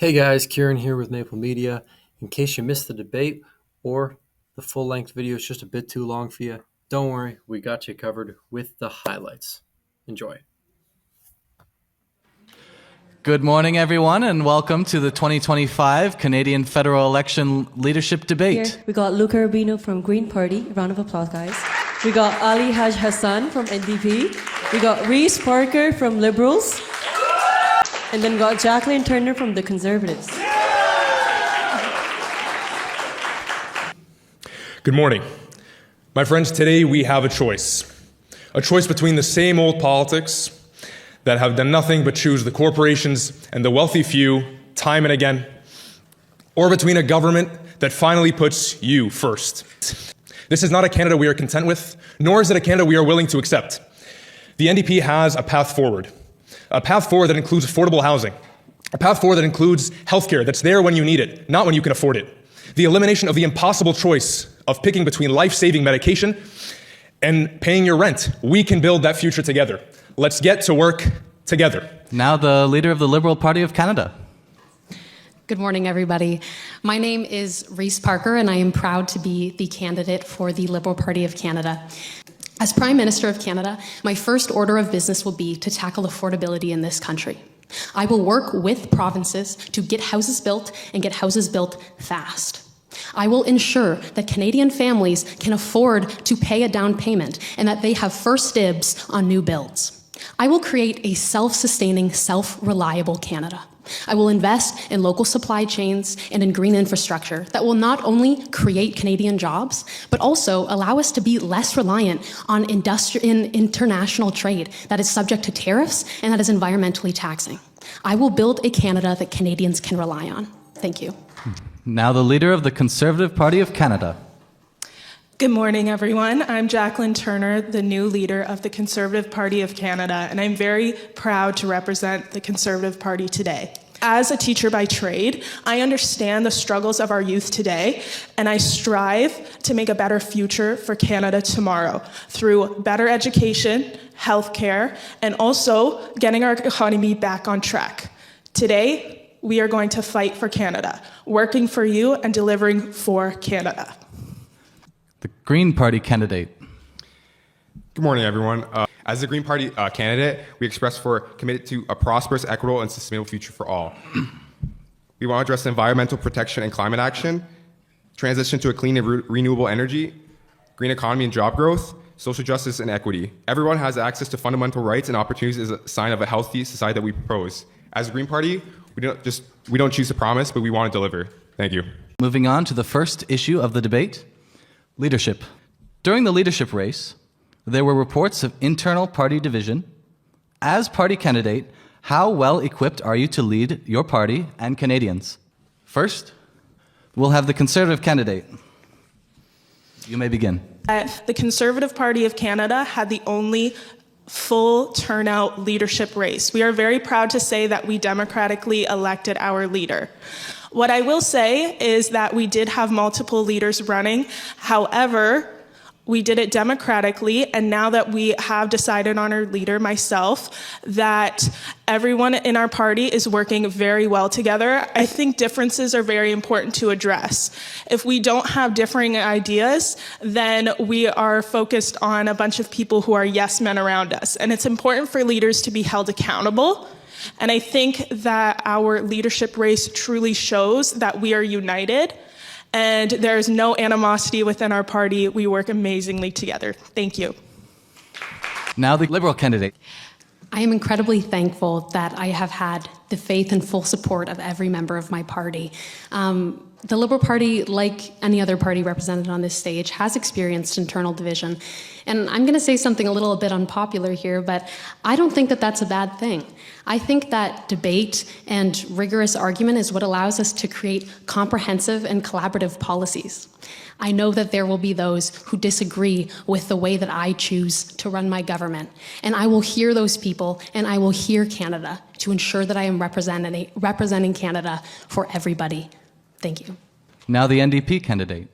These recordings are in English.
Hey guys, Kieran here with Maple Media. In case you missed the debate or the full length video is just a bit too long for you, don't worry, we got you covered with the highlights. Enjoy. Good morning, everyone, and welcome to the 2025 Canadian federal election leadership debate. Here, we got Luca Rubino from Green Party. Round of applause, guys. We got Ali Haj Hassan from NDP. We got Reese Parker from Liberals. And then got Jacqueline Turner from the Conservatives. Good morning. My friends, today we have a choice. A choice between the same old politics that have done nothing but choose the corporations and the wealthy few time and again, or between a government that finally puts you first. This is not a Canada we are content with, nor is it a Canada we are willing to accept. The NDP has a path forward that includes affordable housing, a path forward that includes healthcare that's there when you need it, not when you can afford it. The elimination of the impossible choice of picking between life-saving medication and paying your rent. We can build that future together. Let's get to work together. Now the leader of the Liberal Party of Canada. Good morning, everybody. My name is Reese Parker, and I am proud to be the candidate for the Liberal Party of Canada. As Prime Minister of Canada, my first order of business will be to tackle affordability in this country. I will work with provinces to get houses built and get houses built fast. I will ensure that Canadian families can afford to pay a down payment and that they have first dibs on new builds. I will create a self-sustaining, self-reliable Canada. I will invest in local supply chains and in green infrastructure that will not only create Canadian jobs, but also allow us to be less reliant on international trade that is subject to tariffs and that is environmentally taxing. I will build a Canada that Canadians can rely on. Thank you. Now the leader of the Conservative Party of Canada. Good morning, everyone. I'm Jacqueline Turner, the new leader of the Conservative Party of Canada, and I'm very proud to represent the Conservative Party today. As a teacher by trade, I understand the struggles of our youth today, and I strive to make a better future for Canada tomorrow through better education, healthcare, and also getting our economy back on track. Today, we are going to fight for Canada, working for you and delivering for Canada. The Green Party candidate. Good morning, everyone. As the Green Party candidate, we committed to a prosperous, equitable, and sustainable future for all. We want to address environmental protection and climate action, transition to a clean and renewable energy, green economy and job growth, social justice and equity. Everyone has access to fundamental rights and opportunities as a sign of a healthy society that we propose. As a Green Party, we don't choose to promise, but we want to deliver. Thank you. Moving on to the first issue of the debate. Leadership. During the leadership race, there were reports of internal party division. As party candidate, how well equipped are you to lead your party and Canadians? First, we'll have the Conservative candidate. You may begin. The Conservative Party of Canada had the only full turnout leadership race. We are very proud to say that we democratically elected our leader. What I will say is that we did have multiple leaders running. However, we did it democratically, and now that we have decided on our leader, myself, that everyone in our party is working very well together. I think differences are very important to address. If we don't have differing ideas, then we are focused on a bunch of people who are yes men around us. And it's important for leaders to be held accountable. And I think that our leadership race truly shows that we are united and there is no animosity within our party. We work amazingly together. Thank you. Now the Liberal candidate. I am incredibly thankful that I have had the faith and full support of every member of my party. The Liberal Party, like any other party represented on this stage, has experienced internal division. And I'm going to say something a little bit unpopular here, but I don't think that that's a bad thing. I think that debate and rigorous argument is what allows us to create comprehensive and collaborative policies. I know that there will be those who disagree with the way that I choose to run my government. And I will hear those people, and I will hear Canada to ensure that I am representing Canada for everybody. Thank you. Now the NDP candidate.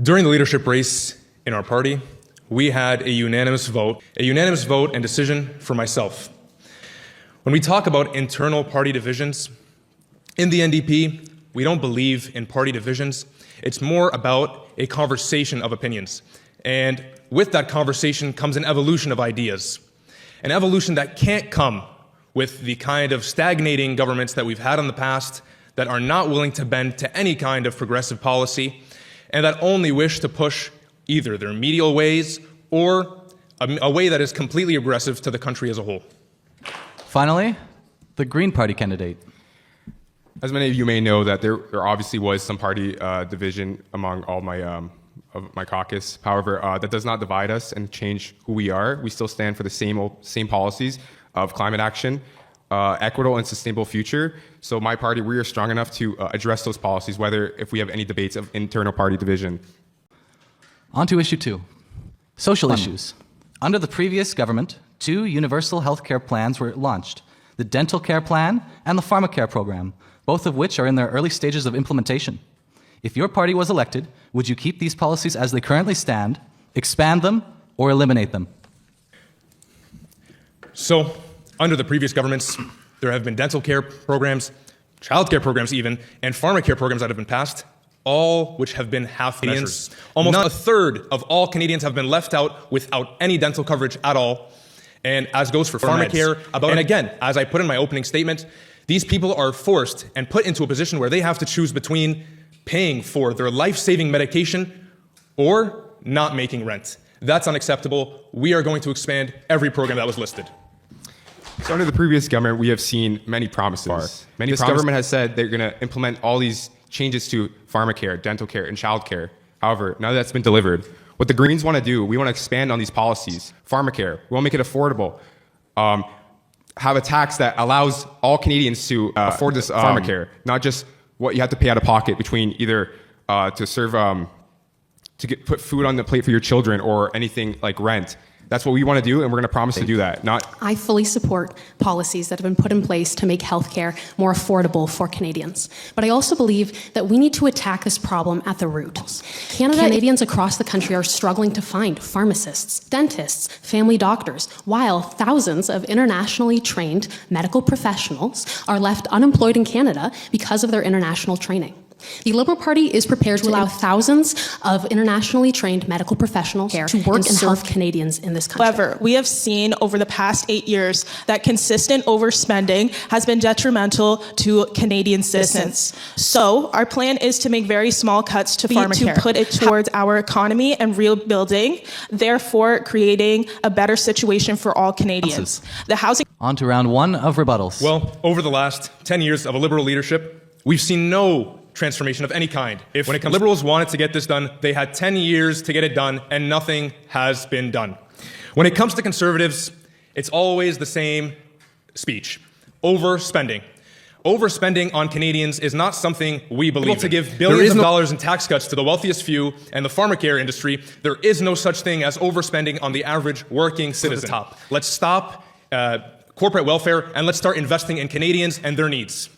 During the leadership race in our party, we had a unanimous vote and decision for myself. When we talk about internal party divisions, in the NDP, we don't believe in party divisions. It's more about a conversation of opinions. And with that conversation comes an evolution of ideas. An evolution that can't come with the kind of stagnating governments that we've had in the past that are not willing to bend to any kind of progressive policy and that only wish to push either their remedial ways or a way that is completely aggressive to the country as a whole. Finally, the Green Party candidate. As many of you may know, that there obviously was some party division among all of my caucus. However, that does not divide us and change who we are. We still stand for the same policies of climate action, equitable and sustainable future. So my party, we are strong enough to address those policies, whether if we have any debates of internal party division. On to issue 2, social issues. Under the previous government, 2 universal health care plans were launched, the Dental Care Plan and the Pharmacare Program, both of which are in their early stages of implementation. If your party was elected, would you keep these policies as they currently stand, expand them, or eliminate them? So, under the previous governments, there have been dental care programs, child care programs even, and pharmacare programs that have been passed, all which have been half measures. Almost a third of all Canadians have been left out without any dental coverage at all. And as goes for pharmacare, and again, as I put in my opening statement, these people are forced and put into a position where they have to choose between paying for their life-saving medication or not making rent. That's unacceptable. We are going to expand every program that was listed. So under the previous government, we have seen many promises. This government has said they're going to implement all these changes to pharmacare, dental care, and child care. However, none of that's been delivered. What the Greens want to do, we want to expand on these policies. Pharmacare, we want to make it affordable. Have a tax that allows all Canadians to afford this pharmacare, not just what you have to pay out of pocket between either to serve, put food on the plate for your children or anything like rent. That's what we want to do, and we're going to promise to do that. I fully support policies that have been put in place to make healthcare more affordable for Canadians. But I also believe that we need to attack this problem at the root. Canadians across the country are struggling to find pharmacists, dentists, family doctors, while thousands of internationally trained medical professionals are left unemployed in Canada because of their international training. The Liberal Party is prepared to allow thousands of internationally trained medical professionals to work and serve Canadians in this country. However, we have seen over the past 8 years that consistent overspending has been detrimental to Canadian citizens. So our plan is to make very small cuts to pharmacare, to put it towards our economy and rebuilding, therefore creating a better situation for all Canadians. The housing. On to round 1 of rebuttals. Well, over the last 10 years of a Liberal leadership, we've seen no transformation of any kind. When it comes, Liberals wanted to get this done, they had 10 years to get it done, and nothing has been done. When it comes to Conservatives, it's always the same speech. Overspending. Overspending on Canadians is not something we believe in. To give billions of dollars in tax cuts to the wealthiest few and the pharmacare industry, there is no such thing as overspending on the average working citizen. Let's stop corporate welfare, and let's start investing in Canadians and their needs.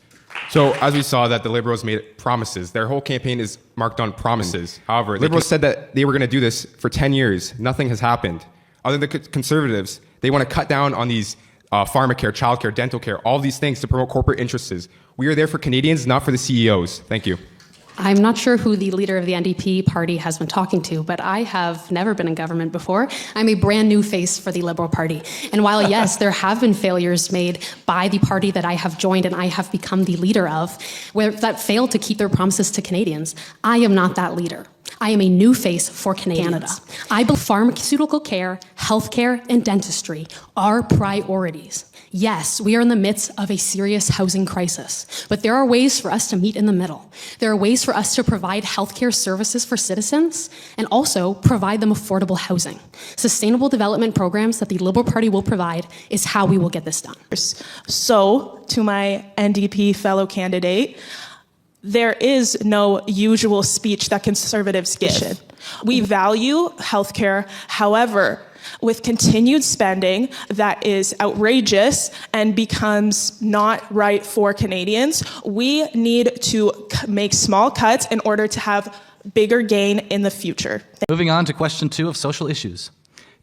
So as we saw that the Liberals made promises, their whole campaign is marked on promises. However, Liberals said that they were going to do this for 10 years. Nothing has happened. Other than the Conservatives, they want to cut down on these pharmacare, childcare, dental care, all these things to promote corporate interests. We are there for Canadians, not for the CEOs. Thank you. I'm not sure who the leader of the NDP party has been talking to, but I have never been in government before. I'm a brand new face for the Liberal Party. And while, yes, there have been failures made by the party that I have joined and I have become the leader of, that failed to keep their promises to Canadians, I am not that leader. I am a new face for Canada. I believe pharmaceutical care, healthcare, and dentistry are priorities. Yes, we are in the midst of a serious housing crisis, but there are ways for us to meet in the middle. There are ways for us to provide healthcare services for citizens and also provide them affordable housing. Sustainable development programs that the Liberal Party will provide is how we will get this done. So, to my NDP fellow candidate, there is no usual speech that Conservatives give. We value healthcare. However, with continued spending that is outrageous and becomes not right for Canadians, we need to make small cuts in order to have bigger gain in the future. Moving on to question 2 of social issues.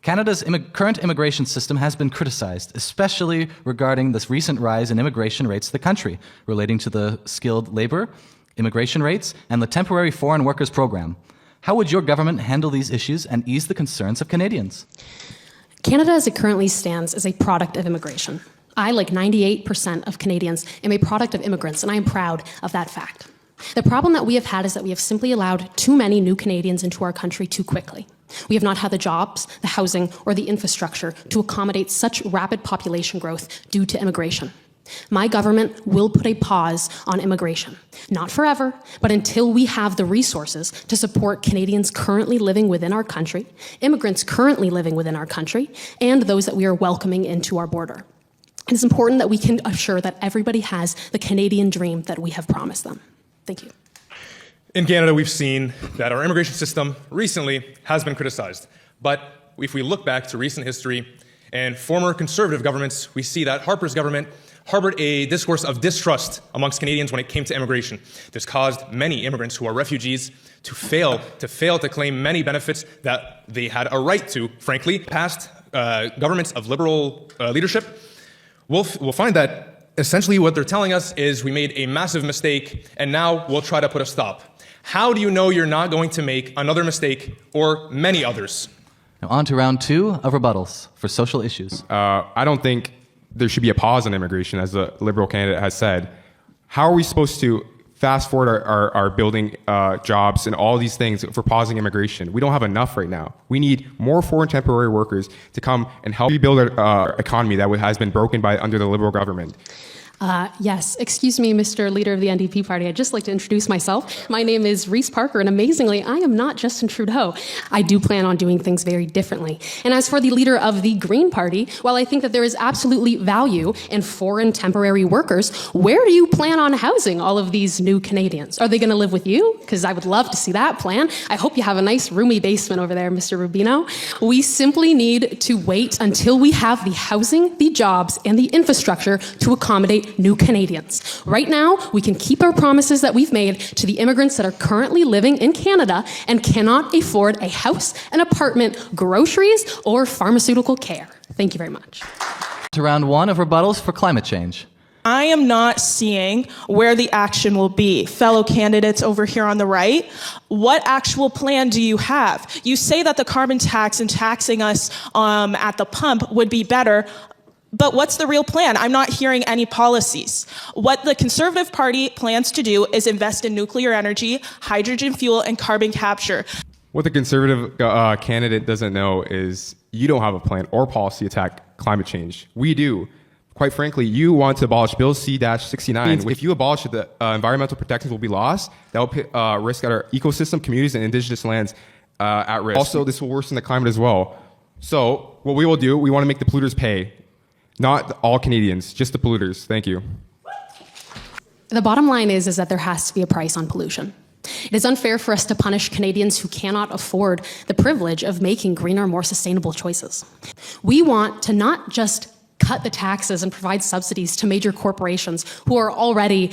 Canada's current immigration system has been criticized, especially regarding this recent rise in immigration rates to the country, relating to the skilled labor, immigration rates, and the temporary foreign workers program. How would your government handle these issues and ease the concerns of Canadians? Canada, as it currently stands, is a product of immigration. I, like 98% of Canadians, am a product of immigrants, and I am proud of that fact. The problem that we have had is that we have simply allowed too many new Canadians into our country too quickly. We have not had the jobs, the housing, or the infrastructure to accommodate such rapid population growth due to immigration. My government will put a pause on immigration, not forever, but until we have the resources to support Canadians currently living within our country, immigrants currently living within our country, and those that we are welcoming into our border. It is important that we can assure that everybody has the Canadian dream that we have promised them. Thank you. In Canada, we've seen that our immigration system recently has been criticized. But if we look back to recent history and former Conservative governments, we see that Harper's government harbored a discourse of distrust amongst Canadians when it came to immigration. This caused many immigrants who are refugees to fail to claim many benefits that they had a right to. Frankly, past governments of liberal leadership will find that essentially what they're telling us is we made a massive mistake and now we'll try to put a stop. How do you know you're not going to make another mistake or many others? Now on to round 2 of rebuttals for social issues. I don't think there should be a pause on immigration, as the Liberal candidate has said. How are we supposed to fast forward our building jobs and all these things for pausing immigration? We don't have enough right now. We need more foreign temporary workers to come and help rebuild our economy that has been broken under the Liberal government. Yes, excuse me, Mr. Leader of the NDP party. I'd just like to introduce myself. My name is Reese Parker, and amazingly, I am not Justin Trudeau. I do plan on doing things very differently. And as for the leader of the Green Party, while I think that there is absolutely value in foreign temporary workers, where do you plan on housing all of these new Canadians? Are they going to live with you? Because I would love to see that plan. I hope you have a nice roomy basement over there, Mr. Rubino. We simply need to wait until we have the housing, the jobs, and the infrastructure to accommodate new Canadians. Right now, we can keep our promises that we've made to the immigrants that are currently living in Canada and cannot afford a house, an apartment, groceries, or pharmaceutical care. Thank you very much. To round 1 of rebuttals for climate change. I am not seeing where the action will be. Fellow candidates over here on the right, what actual plan do you have? You say that the carbon tax and taxing us at the pump would be better. But what's the real plan? I'm not hearing any policies. What the Conservative Party plans to do is invest in nuclear energy, hydrogen fuel, and carbon capture. What the Conservative candidate doesn't know is you don't have a plan or policy to attack climate change. We do. Quite frankly, you want to abolish Bill C-69. If you abolish it, the environmental protections will be lost. That will put risk at our ecosystem, communities, and indigenous lands at risk. Also, this will worsen the climate as well. So what we will do, we want to make the polluters pay. Not all Canadians, just the polluters. Thank you. The bottom line is that there has to be a price on pollution. It is unfair for us to punish Canadians who cannot afford the privilege of making greener, more sustainable choices. We want to not just cut the taxes and provide subsidies to major corporations who are already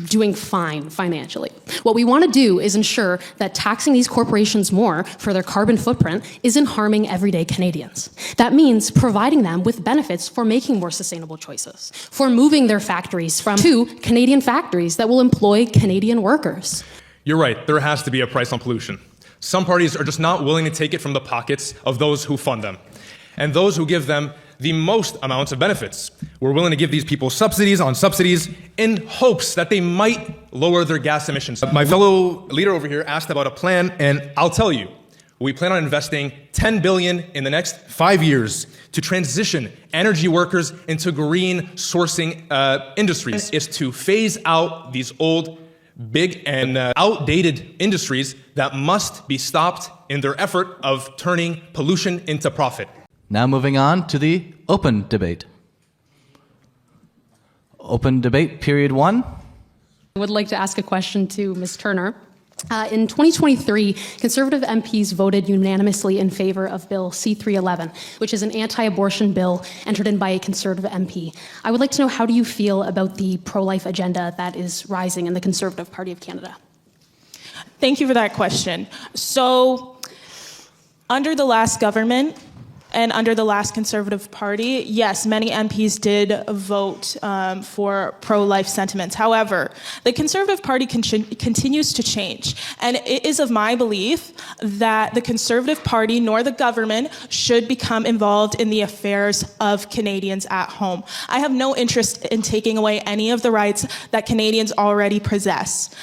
doing fine financially. What we want to do is ensure that taxing these corporations more for their carbon footprint isn't harming everyday Canadians. That means providing them with benefits for making more sustainable choices, for moving their factories to Canadian factories that will employ Canadian workers. You're right, there has to be a price on pollution. Some parties are just not willing to take it from the pockets of those who fund them, and those who give them the most amounts of benefits. We're willing to give these people subsidies on subsidies in hopes that they might lower their gas emissions. My fellow leader over here asked about a plan, and I'll tell you, we plan on investing $10 billion in the next 5 years to transition energy workers into green sourcing industries. It's to phase out these old, big, and outdated industries that must be stopped in their effort of turning pollution into profit. Now moving on to the open debate. Open debate, period 1. I would like to ask a question to Ms. Turner. In 2023, Conservative MPs voted unanimously in favor of Bill C-311, which is an anti-abortion bill entered in by a Conservative MP. I would like to know, how do you feel about the pro-life agenda that is rising in the Conservative Party of Canada? Thank you for that question. So, under the last government, and under the last Conservative Party, yes, many MPs did vote for pro-life sentiments. However, the Conservative Party continues to change, and it is of my belief that the Conservative Party nor the government should become involved in the affairs of Canadians at home. I have no interest in taking away any of the rights that Canadians already possess.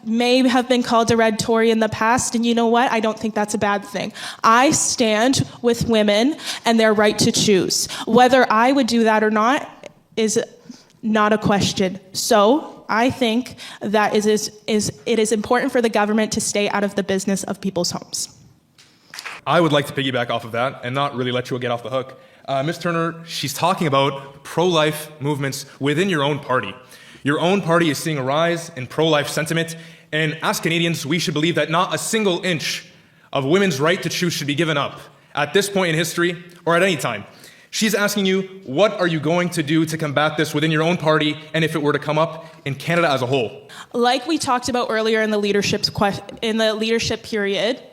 May have been called a red Tory in the past, and you know what? I don't think that's a bad thing. I stand with women and their right to choose. Whether I would do that or not is not a question. So I think that it is important for the government to stay out of the business of people's homes. I would like to piggyback off of that and not really let you get off the hook. Ms. Turner, she's talking about pro-life movements within your own party. Your own party is seeing a rise in pro-life sentiment, and as Canadians, we should believe that not a single inch of women's right to choose should be given up at this point in history or at any time. She's asking you, what are you going to do to combat this within your own party, and if it were to come up in Canada as a whole? Like we talked about earlier in the leadership period,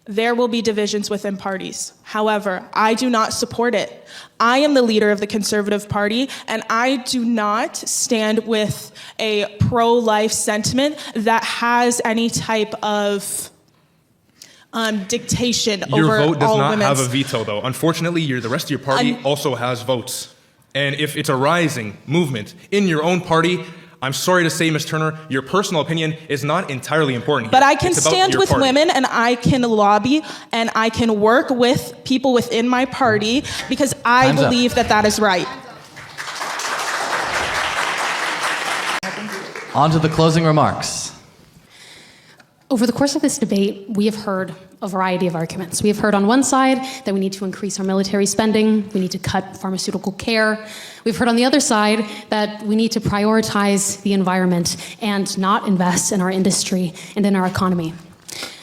there will be divisions within parties. However, I do not support it. I am the leader of the Conservative Party, and I do not stand with a pro-life sentiment that has any type of dictation over all women's... Your vote does not have a veto, though. Unfortunately, the rest of your party also has votes. And if it's a rising movement in your own party, I'm sorry to say, Ms. Turner, your personal opinion is not entirely important here. But I can stand with women, and I can lobby, and I can work with people within my party because I believe that that is right. On to the closing remarks. Over the course of this debate, we have heard a variety of arguments. We have heard on one side that we need to increase our military spending, we need to cut pharmaceutical care. We've heard on the other side that we need to prioritize the environment and not invest in our industry and in our economy.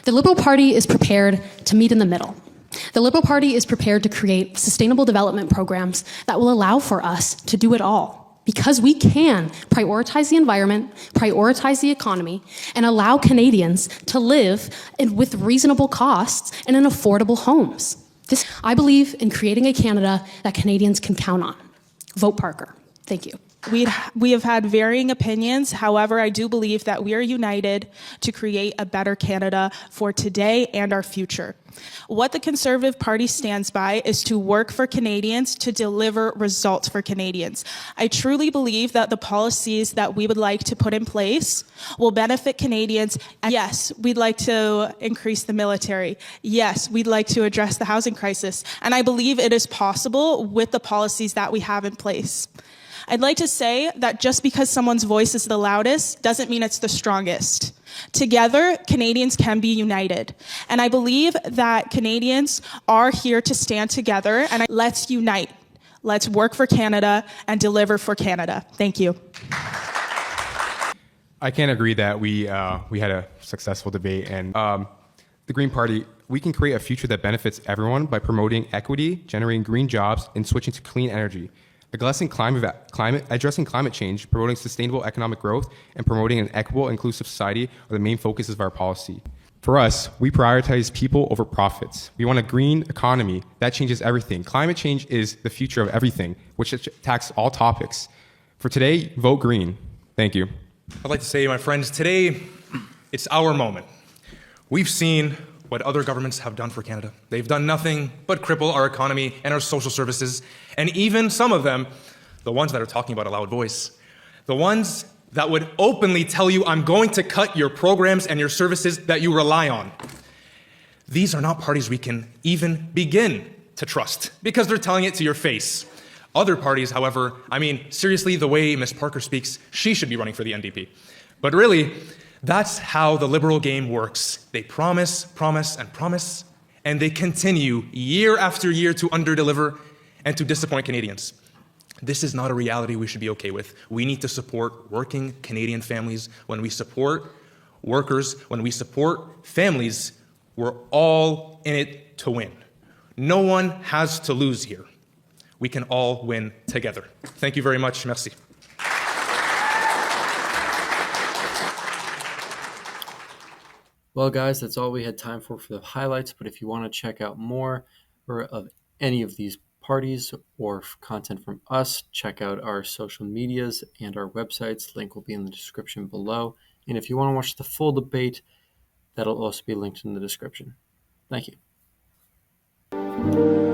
The Liberal Party is prepared to meet in the middle. The Liberal Party is prepared to create sustainable development programs that will allow for us to do it all. Because we can prioritize the environment, prioritize the economy, and allow Canadians to live with reasonable costs and in affordable homes. I believe in creating a Canada that Canadians can count on. Vote Parker. Thank you. We have had varying opinions. However, I do believe that we are united to create a better Canada for today and our future. What the Conservative Party stands by is to work for Canadians, to deliver results for Canadians. I truly believe that the policies that we would like to put in place will benefit Canadians. Yes, we'd like to increase the military. Yes, we'd like to address the housing crisis. And I believe it is possible with the policies that we have in place. I'd like to say that just because someone's voice is the loudest doesn't mean it's the strongest. Together, Canadians can be united. And I believe that Canadians are here to stand together, and let's unite. Let's work for Canada and deliver for Canada. Thank you. I can't agree that we had a successful debate, and the Green Party, we can create a future that benefits everyone by promoting equity, generating green jobs, and switching to clean energy. Addressing climate change, promoting sustainable economic growth, and promoting an equitable, inclusive society are the main focuses of our policy. For us, we prioritize people over profits. We want a green economy. That changes everything. Climate change is the future of everything, which attacks all topics. For today, vote green. Thank you. I'd like to say, my friends, today, it's our moment. We've seen what other governments have done for Canada. They've done nothing but cripple our economy and our social services, and even some of them, the ones that are talking about a loud voice, the ones that would openly tell you, I'm going to cut your programs and your services that you rely on. These are not parties we can even begin to trust because they're telling it to your face. Other parties, however, seriously, the way Ms. Parker speaks, she should be running for the NDP. But really, that's how the Liberal game works. They promise, promise, and promise, and they continue year after year to underdeliver and to disappoint Canadians. This is not a reality we should be okay with. We need to support working Canadian families. When we support workers, when we support families, we're all in it to win. No one has to lose here. We can all win together. Thank you very much. Merci. Well, guys, that's all we had time for the highlights. But if you want to check out more or of any of these parties or content from us, check out our social medias and our websites. Link will be in the description below. And if you want to watch the full debate, that'll also be linked in the description. Thank you.